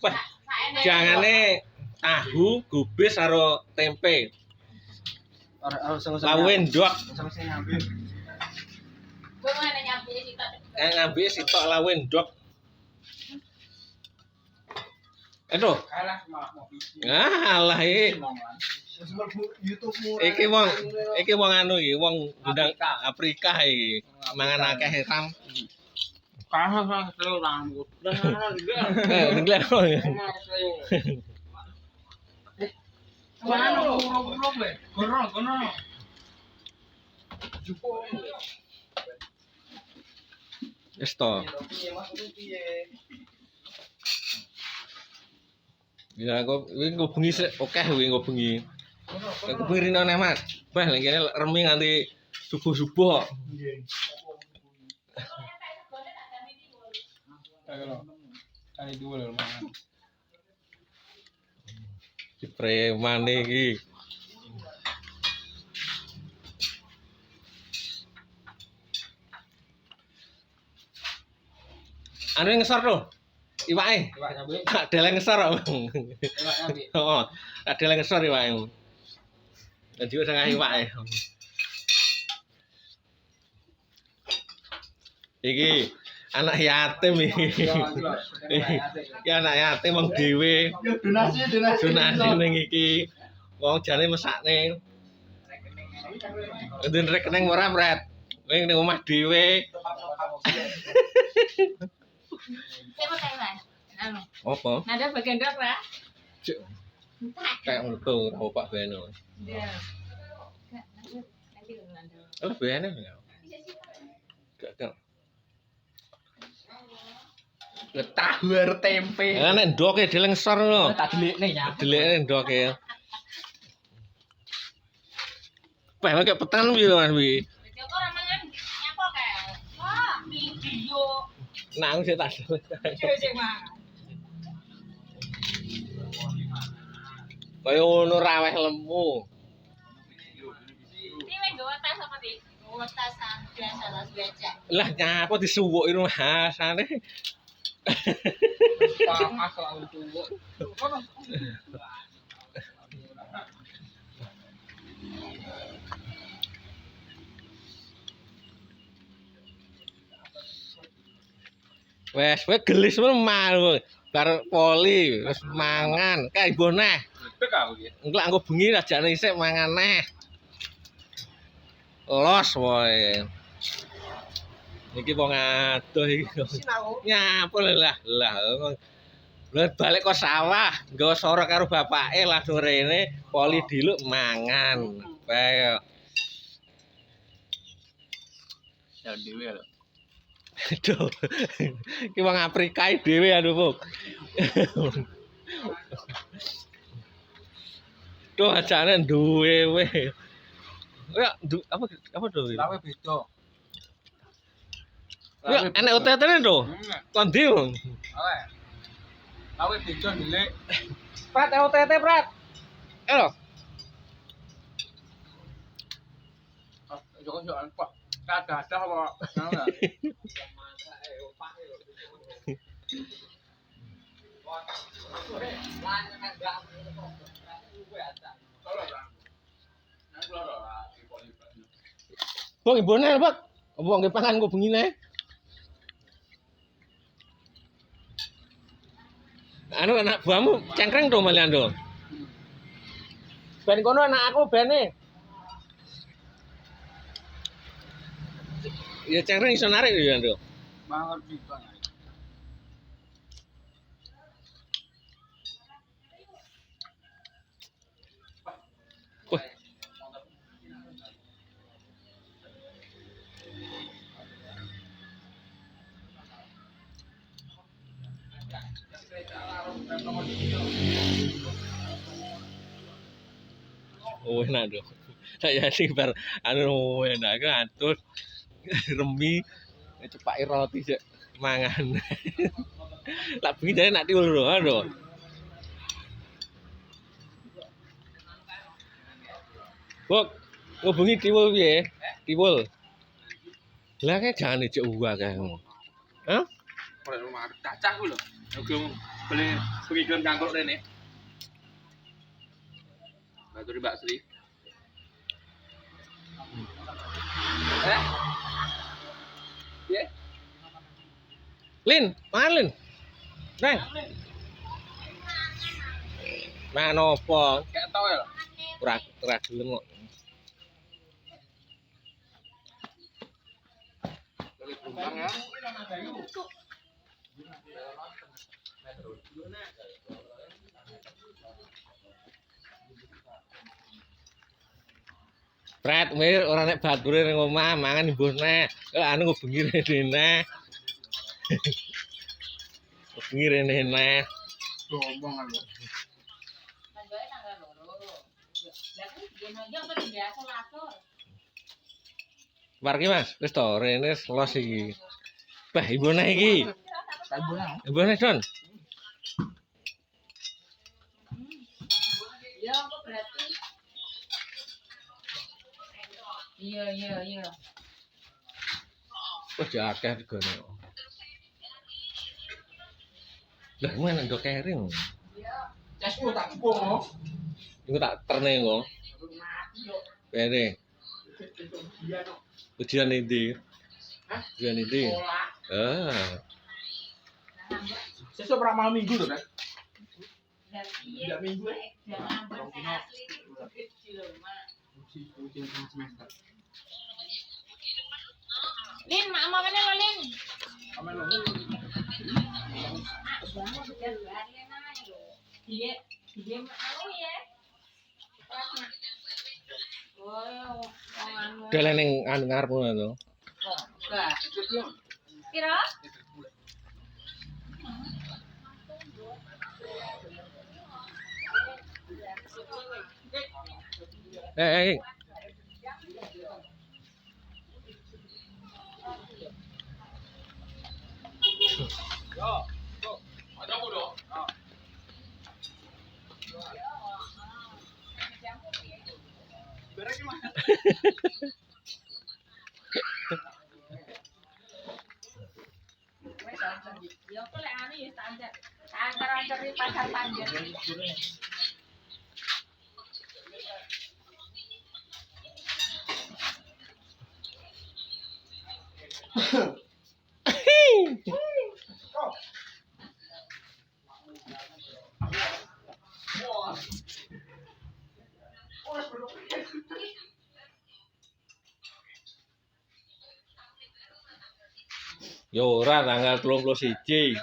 Wah, jangane tahu, gubis karo tempe. Lawe ndok. Ngambil sitok lawe ndok. Aduh. Alah iki. Iki wong anu iki, wong undang Afrika iki. Mangan akeh ram. Kahah telu rambut. Nglek. Gono. Wis to. Ya kok wingi bengi sik akeh wingi bengi. Aku bengi rino neh, Mas. Bah lek kene remi nganti subuh-subuh kok. Kali dua lho. Preman iki. Anu ngesor lho. Iwake. Iwak nyambi. Adele ngesor kok. Iwak nyambi. Heeh. Adele ngesor iwake. Dan juga sangat iwake. Iki anak yatim iki. Ya anak yatim wong dhewe. Donasi ning iki. Wong jane mesakne. Ndek rekening ora mret. Ning ning omah dhewe. Siapa Thailand? Anu. Apa? Nada bagian dok lah. Kayak ngono ora Pak Beno. Iya. Nanti nanda. Oh, Beno ya. Gak. Tahu are tempe. Nek ndoke dilengsor ngono. Tak delikne ya. Delikne ndoke. Pak kayak petan piye Mas wi? Joko ramangan nyapa kae? Wah, video. Nah, aku sik tak. Cek mangan. Kaya ngono raweh lemu. Ini wis nggawa tas apa sih? Nggawa tas biasa tas becak. Lah nyapa disuwuk itu hasane. Pamas lawan tuwuk. Wes gelis malu. Bar poli wis mangan. Kae ibu neh. Tek aku iki. Engko anggo bengi ajane isik mangan neh. Los woe. Iki wong adoh iki. Nyapa lah. Lah balik kok sawah, nggawa sorok karo bapake langsung rene poli diluk mangan. Bae. Ya dhewe lho. Aduh. Ki wong Afrika dhewe anu, Buk. Tuh ajane duwe we. Ya, apa duwe? Lawe beda. Ya, enek OTT-ne to. Kon ndi, Bung? Lawe beda delik. Prat OTT, Prat. Lho. Joko soal Pak. Dadah apa? Ngono. Bung ibune, Pak. Apa nggih pangan kok bengine? Anu anak buahmu cengkreng to malian to. Ben kono anak aku bene. Ya cengkreng iso narik ya to. Mangan pisan. Wah. Oh enak dong. Saya sih bar anu enak atur remi cepake roti sik mangan. Lah bengi jane nak tiwul lho. Bok, ngobengi tiwul piye? Tiwul. Lah kae jangan ijek uwa kae. Hah? Ora rumah cacah ku lho. Oke beli pengikiran cangkruk rene. Baturi Mbak Sri. Piye? Lin, mangan Lin. Neng. Mangan opo? Kayak tau ya lho. Ora gelem kok. Lagi berubang ya. Pret mir ora nek bature ning omah mangan imbune. Anu bengi rene. Bengi rene. Ngomong aku. Tanggalnya tanggal loro. Lah kuwi dene aja apa biasa langsung. War ki Mas, wis to rene los iki. Bah imbune iki. Imbune Don. Ya apa berarti? Iya. Wis akeh regane. Lah mana ndok kering. Casku tak cukup. Iku tak terne kok. Bene. Ujian ndi? Hah? Ujian ndi? Sekolah. Ah. Sesuk ora malam minggu lho, kan? Tidak minggu ya? Jangan asli kecil mak. Ujian semester. Lin, mak mau kene lo Lin. Aman lho. Bangun jalan Lin ayo. Dia mau ya. Oh, anu. Dele ning anu ngarepmu to. Enggak. Piro? Eh. Ada aku dong. Berarti mana? Ya kok lek anu ya standar. Antar-antar di pasar Panjer. Yo ora tanggal 31.